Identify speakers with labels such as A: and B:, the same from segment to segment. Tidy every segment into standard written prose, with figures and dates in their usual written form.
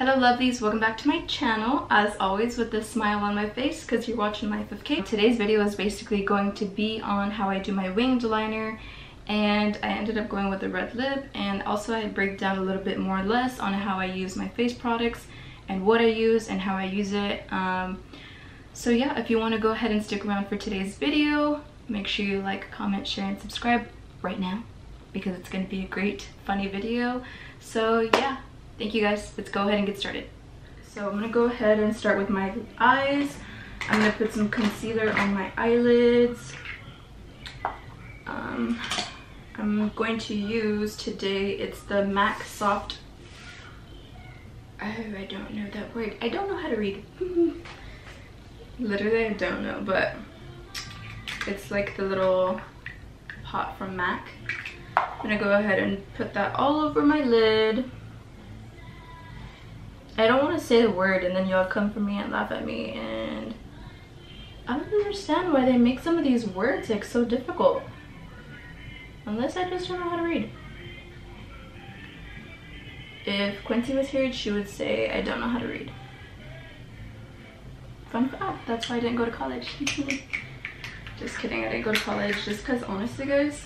A: Hello lovelies, welcome back to my channel, as always with this smile on my face because you're watching my 5K. Today's video is basically going to be on how I do my winged liner, and I ended up going with a red lip, and also I break down a little bit more or less on how I use my face products and what I use and how I use it. So yeah, if you want to go ahead and stick around for today's video, make sure you like, comment, share, and subscribe right now because it's going to be a great funny video. So yeah, thank you guys. Let's go ahead and get started. So I'm gonna go ahead and start with my eyes. I'm gonna put some concealer on my eyelids. I'm going to use today, it's the MAC Soft, I don't know that word. I don't know how to read. Literally, I don't know, but it's like the little pot from MAC. I'm gonna go ahead and put that all over my lid. I don't want to say the word and then y'all come for me and laugh at me, and I don't understand why they make some of these words like so difficult. Unless I just don't know how to read. If Quincy was here, she would say I don't know how to read. Fun fact, that's why I didn't go to college. Just kidding, I didn't go to college just because honestly guys,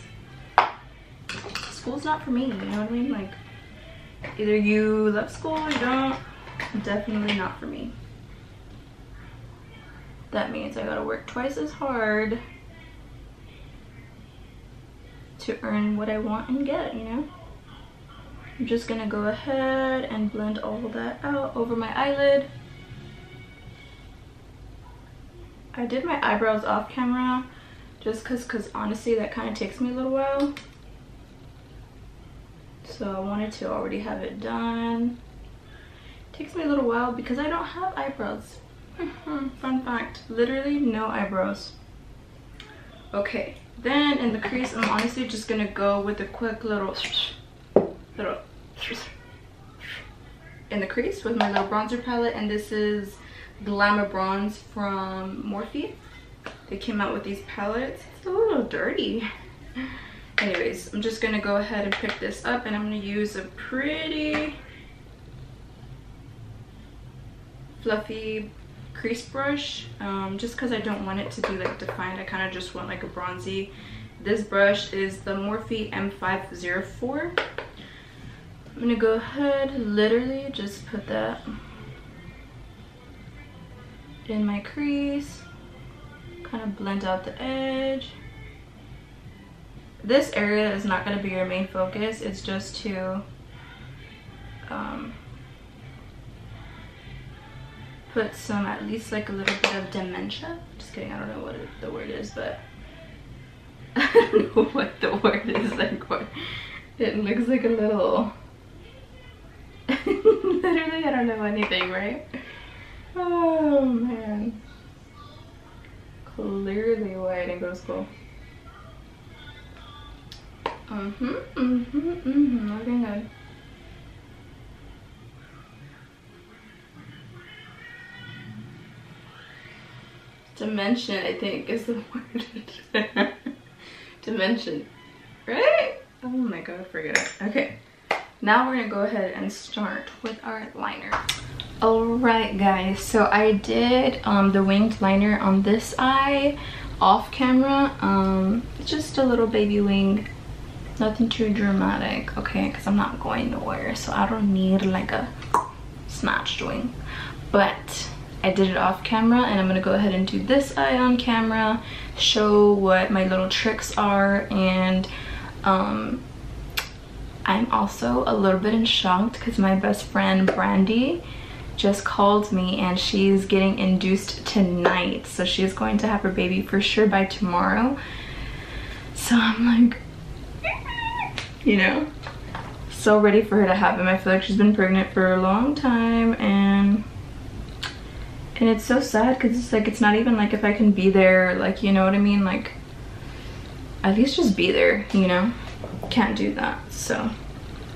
A: school's not for me, you know what I mean? Like, either you love school or you don't. Definitely not for me. That means I gotta work twice as hard to earn what I want and get, you know? I'm just gonna go ahead and blend all that out over my eyelid. I did my eyebrows off camera just cause honestly that kind of takes me a little while. So I wanted to already have it done. Takes me a little while because I don't have eyebrows. Fun fact, literally no eyebrows. Okay, then in the crease, I'm honestly just gonna go with a quick little in the crease with my little bronzer palette, and this is Glamour Bronze from Morphe. They came out with these palettes. It's a little dirty. Anyways, I'm just gonna go ahead and pick this up, and I'm gonna use a pretty fluffy crease brush, just because I don't want it to be like defined. I kind of just want like a bronzy. This brush is the Morphe M504. I'm gonna go ahead, literally just put that in my crease, kind of blend out the edge. This area is not going to be your main focus. It's just to put some, at least like a little bit of dementia. Just kidding, I don't know what the word is, but I don't know what the word is. Like, what it looks like a little literally I don't know anything, right? Oh man, clearly why I didn't go to school. Looking good. Dimension, I think, is the word. Dimension, right? Oh my god, forget it. Okay, now we're gonna go ahead and start with our liner. Alright guys, so I did the winged liner on this eye off camera. It's just a little baby wing. Nothing too dramatic, okay, because I'm not going nowhere, so I don't need like a snatched wing. But I did it off camera, and I'm gonna go ahead and do this eye on camera, show what my little tricks are, and I'm also a little bit in shock because my best friend Brandy just called me and she's getting induced tonight, so she's going to have her baby for sure by tomorrow. So I'm like, you know, so ready for her to have him. I feel like she's been pregnant for a long time, and it's so sad because it's like, it's not even like if I can be there, like, you know what I mean, like at least just be there, you know. Can't do that, so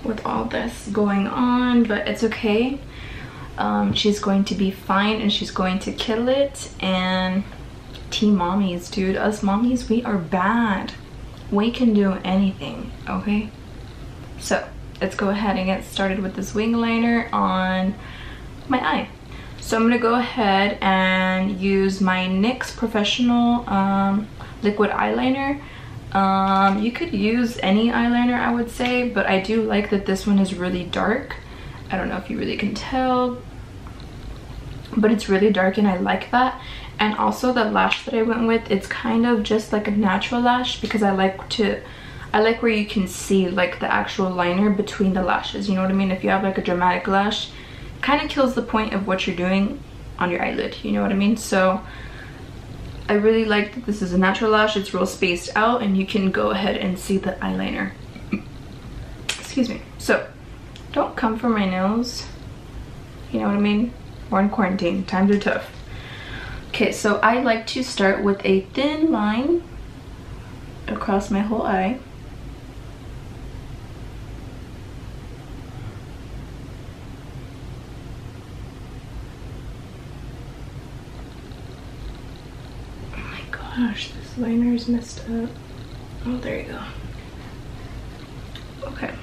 A: with all this going on, but it's okay. She's going to be fine and she's going to kill it. And team mommies, dude, us mommies, we are bad. We can do anything, okay? So let's go ahead and get started with this wing liner on my eye. So I'm gonna go ahead and use my NYX Professional liquid eyeliner. You could use any eyeliner, I would say, but I do like that this one is really dark. I don't know if you really can tell, but it's really dark and I like that. And also the lash that I went with, it's kind of just like a natural lash, because I like where you can see like the actual liner between the lashes, you know what I mean? If you have like a dramatic lash, it kind of kills the point of what you're doing on your eyelid, you know what I mean? So I really like that this is a natural lash. It's real spaced out and you can go ahead and see the eyeliner. Excuse me. So don't come for my nails, you know what I mean? We're in quarantine, times are tough. Okay, so I like to start with a thin line across my whole eye. Gosh, this liner is messed up. Oh, there you go. Okay.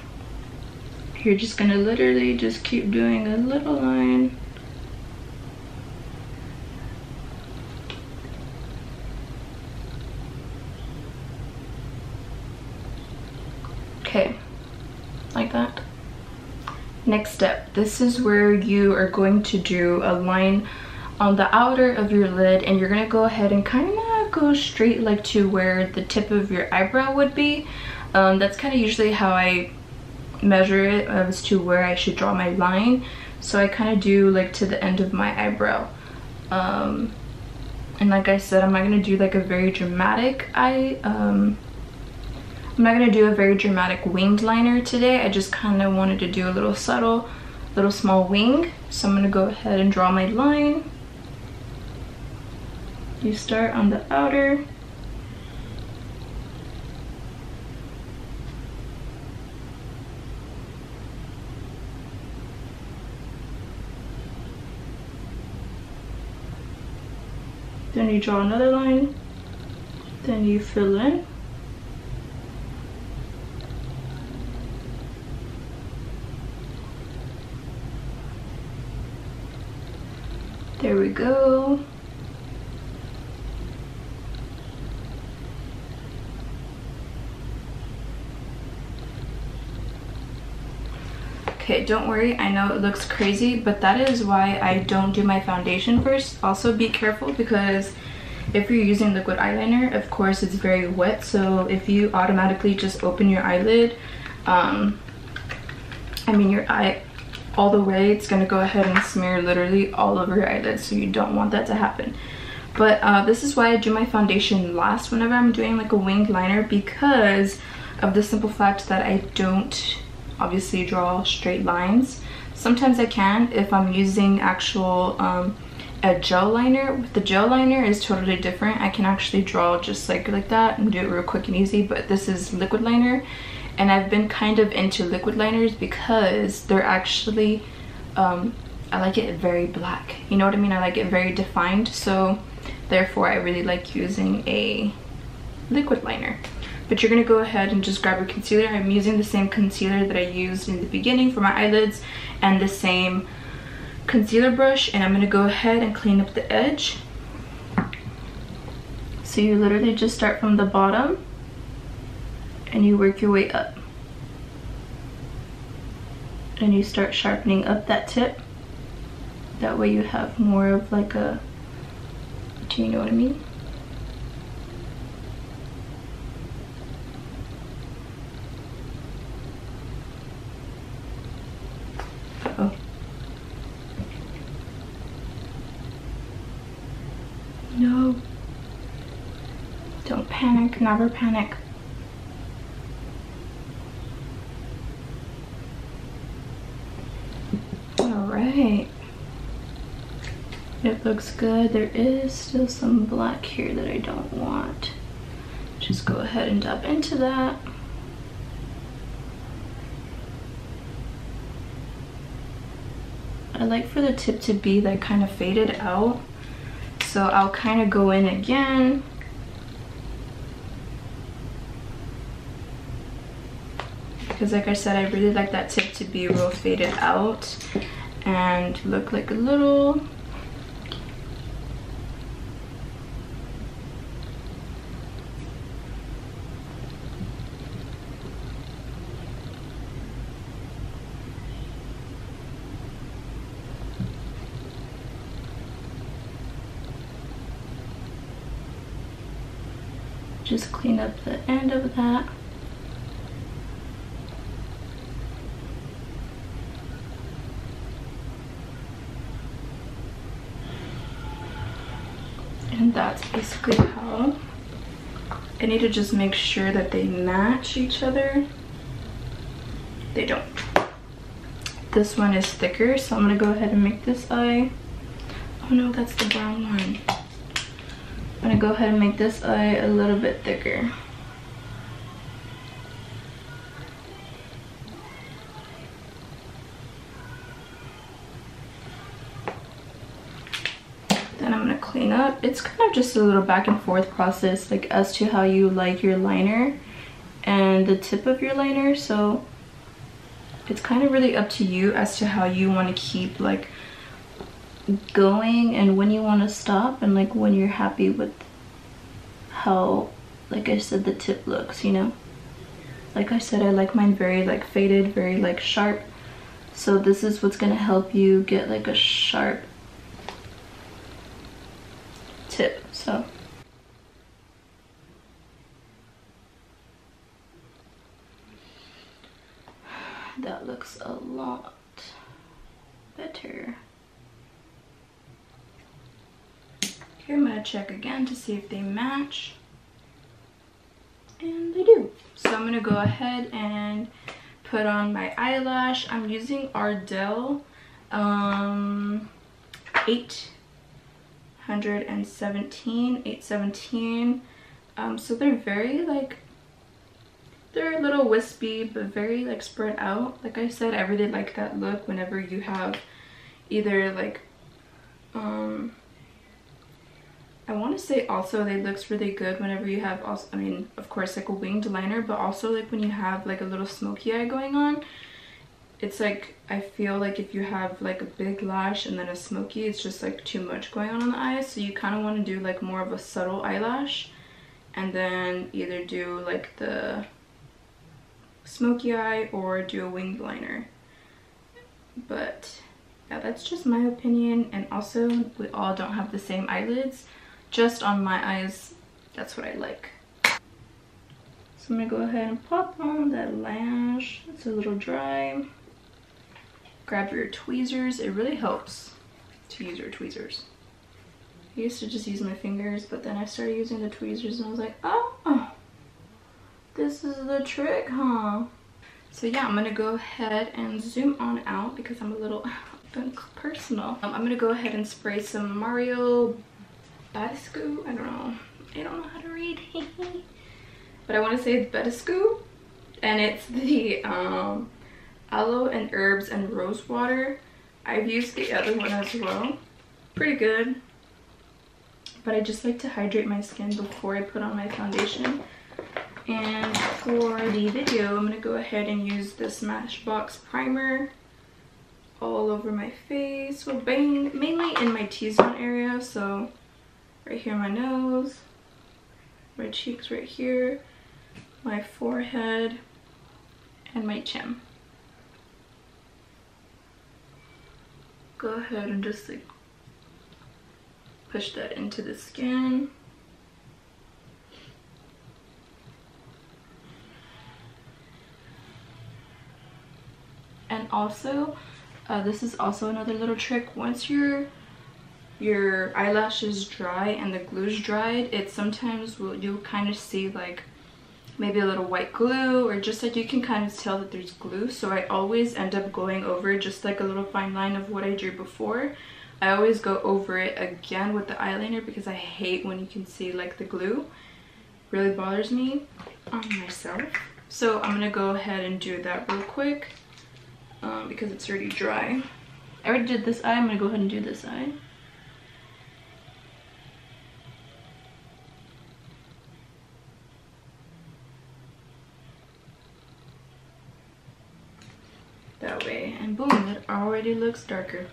A: You're just gonna literally just keep doing a little line. Okay, like that. Next step, this is where you are going to do a line on the outer of your lid, and you're gonna go ahead and kind of go straight like to where the tip of your eyebrow would be. That's kind of usually how I measure it as to where I should draw my line. So I kind of do like to the end of my eyebrow. And like I said, I'm not gonna do like a very dramatic I'm not gonna do a very dramatic winged liner today. I just kind of wanted to do a little subtle, little small wing. So I'm gonna go ahead and draw my line. You start on the outer. Then you draw another line. Then you fill in. There we go. Okay, don't worry, I know it looks crazy, but that is why I don't do my foundation first. Also be careful, because if you're using liquid eyeliner, of course it's very wet, so if you automatically just open your eyelid, I mean your eye all the way, it's gonna go ahead and smear literally all over your eyelid, so you don't want that to happen. But this is why I do my foundation last whenever I'm doing like a winged liner, because of the simple fact that I don't obviously draw straight lines. Sometimes I can if I'm using actual a gel liner. With the gel liner is totally different. I can actually draw just like that and do it real quick and easy, but this is liquid liner, and I've been kind of into liquid liners because they're actually I like it very black, you know what I mean? I like it very defined, so therefore I really like using a liquid liner. But you're gonna go ahead and just grab your concealer. I'm using the same concealer that I used in the beginning for my eyelids, and the same concealer brush, and I'm gonna go ahead and clean up the edge. So you literally just start from the bottom and you work your way up, and you start sharpening up that tip. That way you have more of like a, do you know what I mean? Uh-oh. No. Don't panic, never panic. Alright. It looks good. There is still some black here that I don't want. Just go ahead and dab into that. I like for the tip to be like kind of faded out, so I'll kind of go in again. Because like I said, I really like that tip to be real faded out. and look like a little just clean up the end of that. And that's basically how. I need to just make sure that they match each other. They don't. This one is thicker, so I'm gonna go ahead and make this eye. Oh no, that's the brown one. I'm gonna go ahead and make this eye a little bit thicker. Then I'm gonna clean up. It's kind of just a little back and forth process, like as to how you like your liner and the tip of your liner. So it's kind of really up to you as to how you want to keep like going and when you want to stop, and like when you're happy with how, like I said, the tip looks, you know. Like I said, I like mine very like faded, very like sharp. So this is what's gonna help you get like a sharp tip. So that looks a lot better. Okay, I'm gonna check again to see if they match, and they do. So I'm gonna go ahead and put on my eyelash. I'm using Ardell 817. So they're very like, they're a little wispy but very like spread out. Like I said, I really like that look whenever you have either like I want to say also they looks really good whenever you have also, I mean, of course, like a winged liner, but also like when you have like a little smoky eye going on. It's like, I feel like if you have like a big lash and then a smoky, it's just like too much going on the eyes. So you kind of want to do like more of a subtle eyelash and then either do like the smoky eye or do a winged liner. But yeah, that's just my opinion. And also, we all don't have the same eyelids. Just on my eyes, that's what I like. So I'm gonna go ahead and pop on that lash. It's a little dry. Grab your tweezers. It really helps to use your tweezers. I used to just use my fingers, but then I started using the tweezers and I was like, oh, this is the trick, huh? So yeah, I'm gonna go ahead and zoom on out because I'm a little personal. I'm gonna go ahead and spray some Mario Badescu. I don't know how to read. But I want to say it's Badescu, and it's the aloe and herbs and rose water. I've used the other one as well. Pretty good. But I just like to hydrate my skin before I put on my foundation. And for the video, I'm gonna go ahead and use the Smashbox primer all over my face. Well, mainly in my T-zone area. So right here, my nose, my cheeks right here, my forehead, and my chin. Go ahead and just like push that into the skin. And also, this is also another little trick. Once your eyelash is dry and the glue's dried, it sometimes you'll kind of see like maybe a little white glue, or just like you can kind of tell that there's glue. So I always end up going over just like a little fine line of what I drew before. I always go over it again with the eyeliner because I hate when you can see like the glue. It really bothers me on myself. So I'm gonna go ahead and do that real quick because it's already dry. I already did this eye. I'm gonna go ahead and do this eye. that way, and boom, it already looks darker.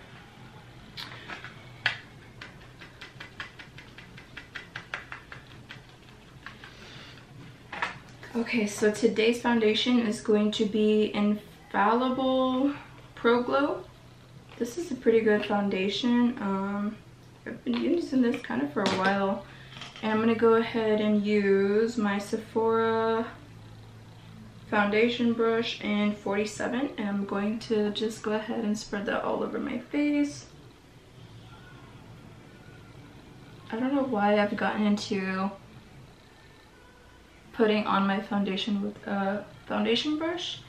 A: Okay, so today's foundation is going to be Infallible Pro Glow. This is a pretty good foundation. I've been using this kind of for a while, and I'm gonna go ahead and use my Sephora foundation brush in 47, and I'm going to just go ahead and spread that all over my face. I don't know why I've gotten into putting on my foundation with a foundation brush,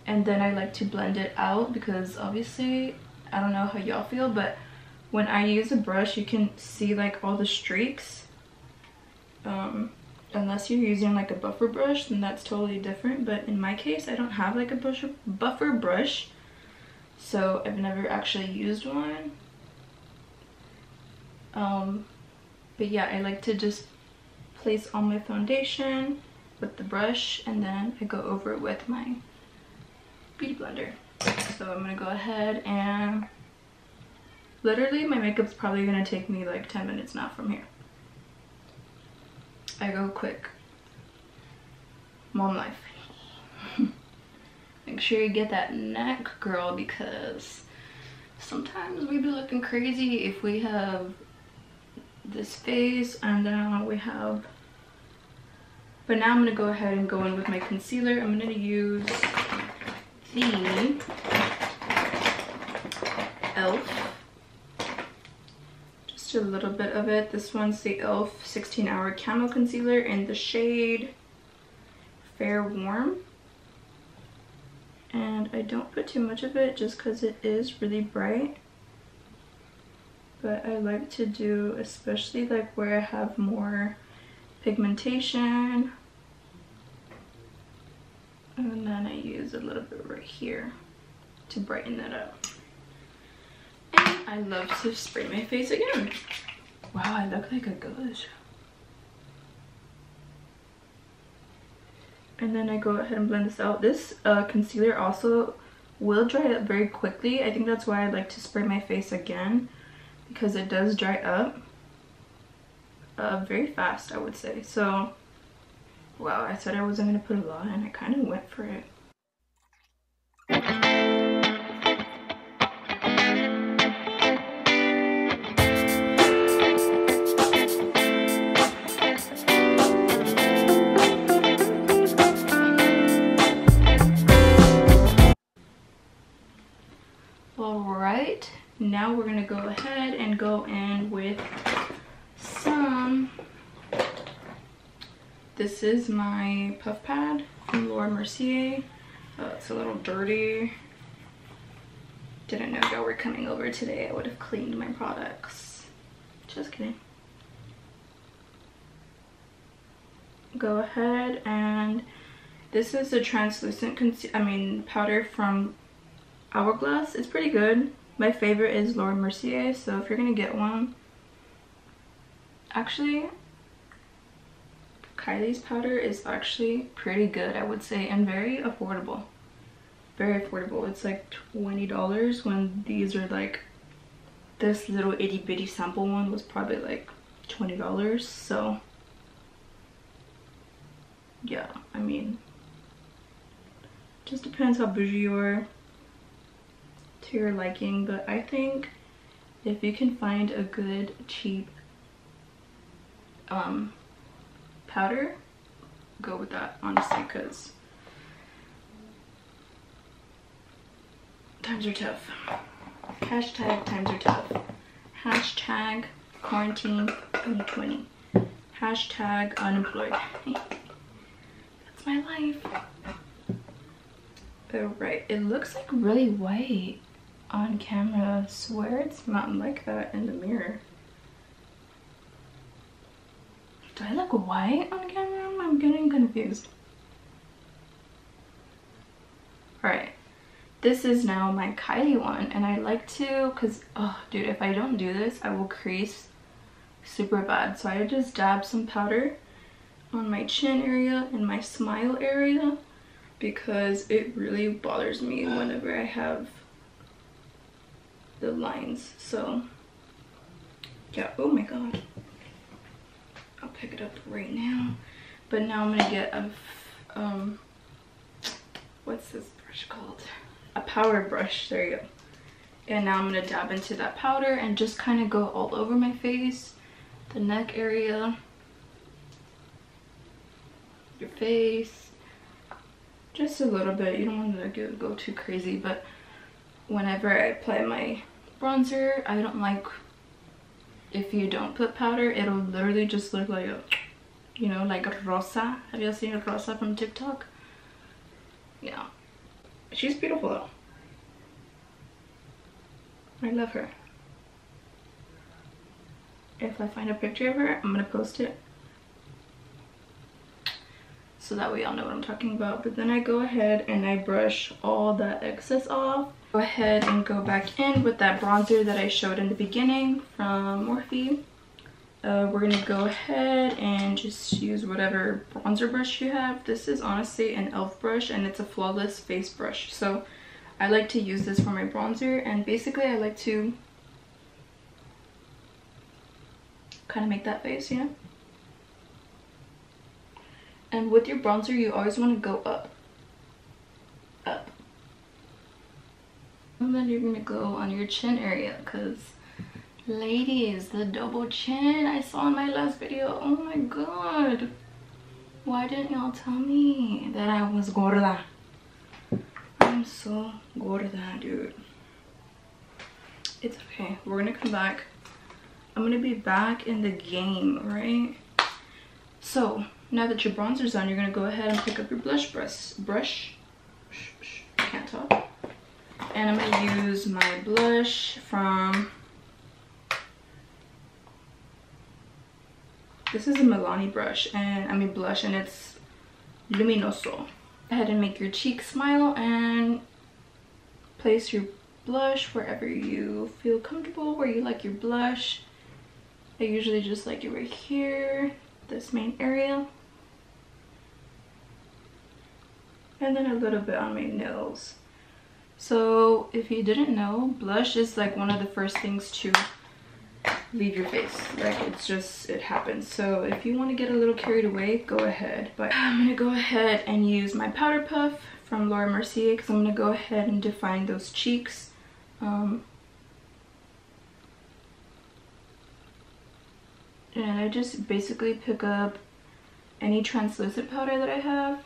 A: and then I like to blend it out, because obviously I don't know how y'all feel, but when I use a brush you can see like all the streaks. Unless you're using like a buffer brush, then that's totally different, but in my case I don't have like a buffer brush, so I've never actually used one. But yeah, I like to just place on my foundation with the brush, and then I go over it with my beauty blender. So I'm gonna go ahead and literally my makeup's probably gonna take me like 10 minutes now from here. I go quick. Mom life. Make sure you get that neck, girl, because sometimes we be looking crazy if we have this face and then we have. But now I'm gonna go ahead and go in with my concealer. I'm gonna use the e.l.f. Just a little bit of it. This one's the e.l.f. 16-Hour Camo Concealer in the shade Fair Warm. And I don't put too much of it just because it is really bright. But I like to do, especially like where I have more pigmentation. And then I use a little bit right here to brighten that up. And I love to spray my face again. Wow, I look like a ghost. And then I go ahead and blend this out. This concealer also will dry up very quickly. I think that's why I like to spray my face again, because it does dry up very fast, I would say. So wow, I said I wasn't gonna put a lot, and I kind of went for it. Alright, now we're gonna go ahead and go in with some. This is my puff pad from Laura Mercier. It's a little dirty. Didn't know y'all were coming over today. I would have cleaned my products. Just kidding. Go ahead, and this is a translucent powder from Hourglass. It's pretty good. My favorite is Laura Mercier, so if you're gonna get one, actually Kylie's powder is actually pretty good, I would say, and very affordable. Very affordable. It's like $20 when these are like, this little itty bitty sample one was probably like $20. So yeah, I mean, just depends how bougie you are to your liking, but I think if you can find a good cheap powder, go with that, honestly, because times are tough. Hashtag times are tough. Hashtag quarantine 2020. Hashtag unemployed. That's my life. Alright, it looks like really white on camera. I swear it's not like that in the mirror. Do I look white on camera? I'm getting confused. Alright, this is now my Kylie one, and I like to, because, oh dude, if I don't do this, I will crease super bad. So I just dab some powder on my chin area and my smile area, because it really bothers me whenever I have the lines. So yeah, oh my god, I'll pick it up right now. But now I'm gonna get a what's this brush called, a powder brush, there you go. And now I'm gonna dab into that powder and just kind of go all over my face, the neck area, your face, just a little bit. You don't want to go too crazy, but whenever I apply my bronzer, I don't like if you don't put powder, it'll literally just look like a, you know, like Rosa. Have you seen Rosa from TikTok? Yeah, she's beautiful though. I love her. If I find a picture of her, I'm gonna post it, so that way y'all know what I'm talking about. But then I go ahead and I brush all that excess off. Go ahead and go back in with that bronzer that I showed in the beginning from Morphe. We're gonna go ahead and just use whatever bronzer brush you have. This is honestly an e.l.f. brush, and it's a flawless face brush. So I like to use this for my bronzer, and basically I like to kind of make that face, you know? And with your bronzer, you always want to go up. Up. And then you're going to go on your chin area, because ladies, the double chin I saw in my last video, oh my god. Why didn't y'all tell me that I was gorda? I'm so gorda, dude. It's okay. We're going to come back. I'm going to be back in the game, right? So now that your bronzer's on, you're going to go ahead and pick up your blush brush. Can't talk. And I'm going to use my blush from, this is a Milani brush, and I mean blush, and it's Luminoso. Go ahead and make your cheeks smile and place your blush wherever you feel comfortable, where you like your blush. I usually just like it right here, this main area. And then a little bit on my nails. So if you didn't know, blush is like one of the first things to leave your face. Like, it's just, it happens. So if you want to get a little carried away, go ahead. But I'm gonna go ahead and use my powder puff from Laura Mercier, because I'm gonna go ahead and define those cheeks. And I just basically pick up any translucent powder that I have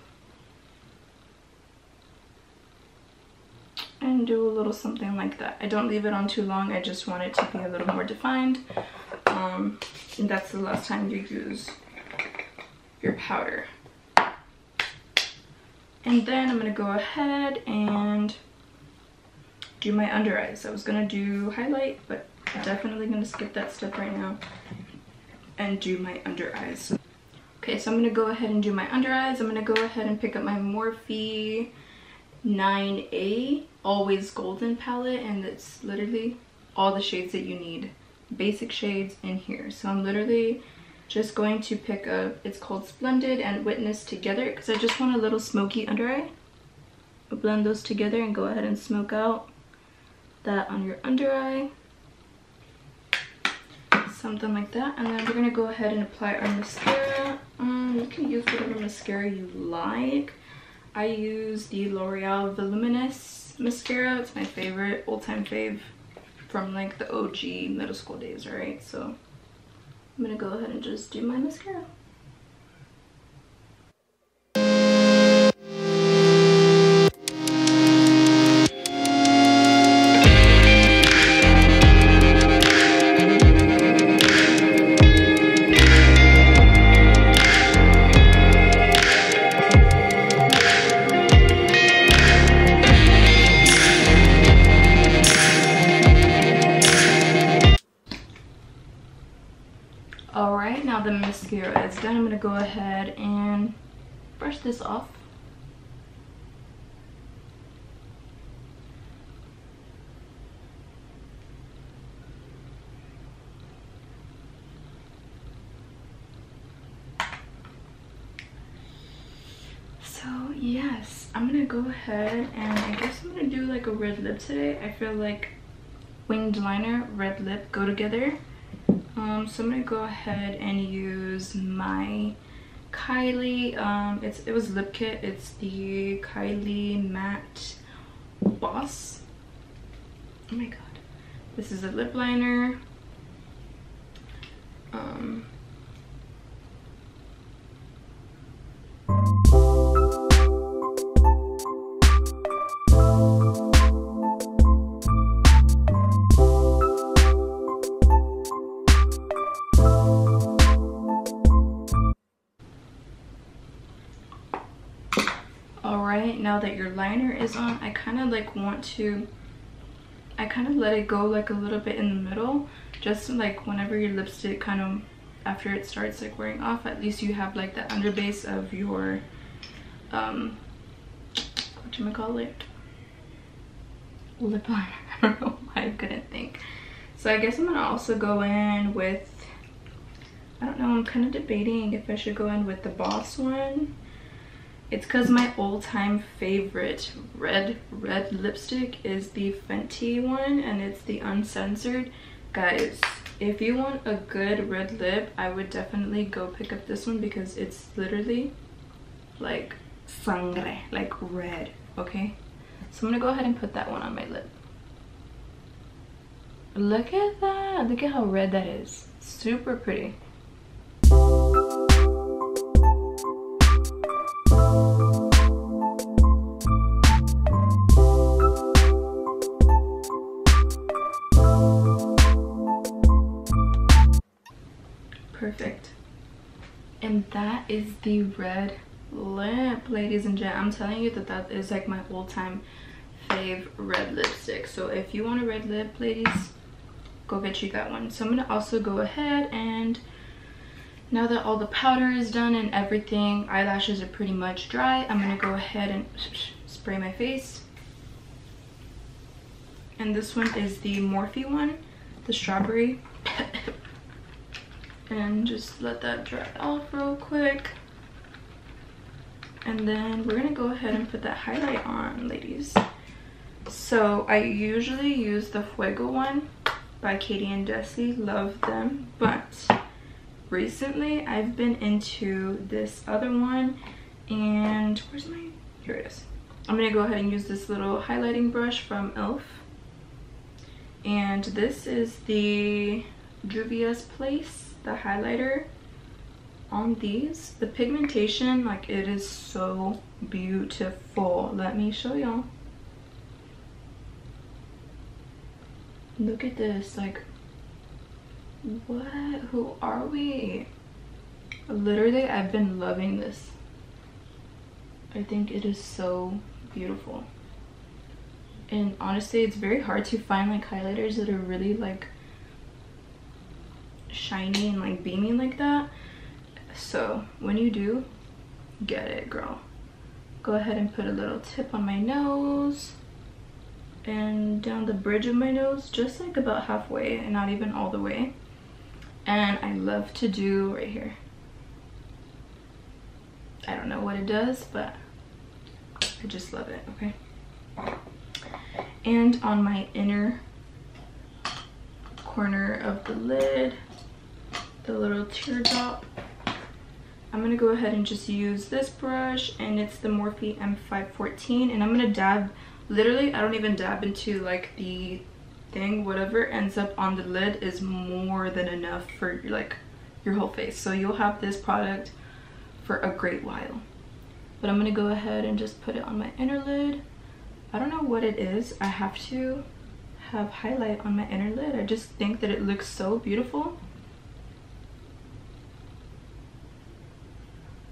A: and do a little something like that. I don't leave it on too long. I just want it to be a little more defined. And that's the last time you use your powder. And then I'm gonna go ahead and do my under eyes. I was gonna do highlight, but I'm definitely gonna skip that step right now and do my under eyes. Okay, so I'm gonna go ahead and do my under eyes. I'm gonna go ahead and pick up my Morphe 9A Always Golden palette, and it's literally all the shades that you need, basic shades in here. So I'm literally just going to pick up, it's called Splendid and Witness together, because I just want a little smoky under eye. I'll blend those together and go ahead and smoke out that on your under eye, something like that. And then we're gonna go ahead and apply our mascara. You can use whatever mascara you like. I use the L'Oreal Voluminous mascara. It's my favorite, all-time fave from like the OG middle school days, right? So I'm gonna go ahead and just do my mascara. Alright, now the mascara is done. I'm going to go ahead and brush this off. So yes, I'm gonna go ahead and I guess I'm gonna do like a red lip today. I feel like winged liner, red lip go together. So I'm gonna go ahead and use my Kylie, it was lip kit. It's the Kylie Matte Boss. Oh my god. This is a lip liner. Alright, now that your liner is on, I kind of like want to, I kind of let it go like a little bit in the middle, just so, like whenever your lipstick kind of, after it starts like wearing off, at least you have like the underbase of your, whatchamacallit, lip liner. I don't know why I couldn't think. So I guess I'm gonna also go in with, I don't know, I'm kind of debating if I should go in with the Boss one. It's because my all-time favorite red lipstick is the Fenty one, and it's the Uncensored. Guys, if you want a good red lip, I would definitely go pick up this one because it's literally like sangre, like red, okay? So I'm gonna go ahead and put that one on my lip. Look at that, look at how red that is. Super pretty. Perfect. And that is the red lip, ladies and gents. I'm telling you that that is like my all-time fave red lipstick. So if you want a red lip, ladies, go get you that one. So I'm gonna also go ahead and, now that all the powder is done and everything, eyelashes are pretty much dry, I'm gonna go ahead and spray my face. And this one is the Morphe one, the strawberry. And just let that dry off real quick. And then we're gonna go ahead and put that highlight on, ladies. So I usually use the Fuego one by Katie and Desi, love them. But recently I've been into this other one, and where's my, here it is. I'm gonna go ahead and use this little highlighting brush from e.l.f. And this is the Juvia's Place, the highlighter on these. The pigmentation, like, it is so beautiful. Let me show y'all. Look at this, like, what, who are we? Literally, I've been loving this. I think it is so beautiful. And honestly, it's very hard to find like highlighters that are really like shiny and like beaming like that. So when you do, get it, girl. Go ahead and put a little tip on my nose and down the bridge of my nose, just like about halfway and not even all the way. And I love to do right here. I don't know what it does, but I just love it, okay? And on my inner corner of the lid, the little teardrop, I'm gonna go ahead and just use this brush, and it's the Morphe M514, and I'm gonna dab, literally I don't even dab into like the thing. Whatever ends up on the lid is more than enough for like your whole face, so you'll have this product for a great while. But I'm gonna go ahead and just put it on my inner lid. I don't know what it is, I have to have highlight on my inner lid. I just think that it looks so beautiful.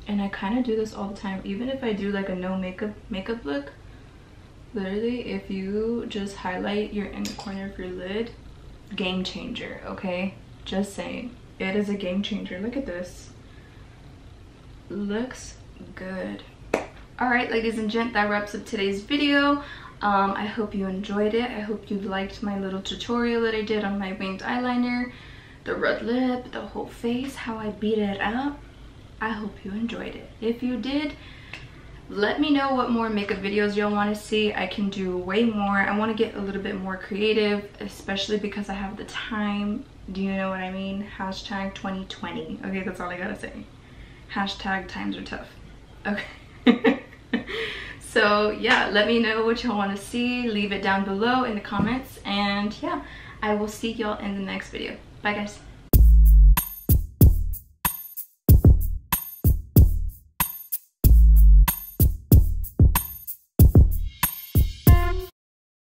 A: And I kind of do this all the time, even if I do like a no makeup look. Literally, if you just highlight your inner corner of your lid, game changer, okay? Just saying, it is a game changer. Look at this, looks good. All right, ladies and gents, that wraps up today's video. I hope you enjoyed it. I hope you liked my little tutorial that I did on my winged eyeliner, the red lip, the whole face, how I beat it up. I hope you enjoyed it. If you did, let me know what more makeup videos y'all want to see. I can do way more. I want to get a little bit more creative, especially because I have the time. Do you know what I mean? Hashtag 2020. Okay, that's all I gotta say. Hashtag times are tough. Okay. So yeah, let me know what y'all want to see. Leave it down below in the comments, and yeah, I will see y'all in the next video. Bye guys.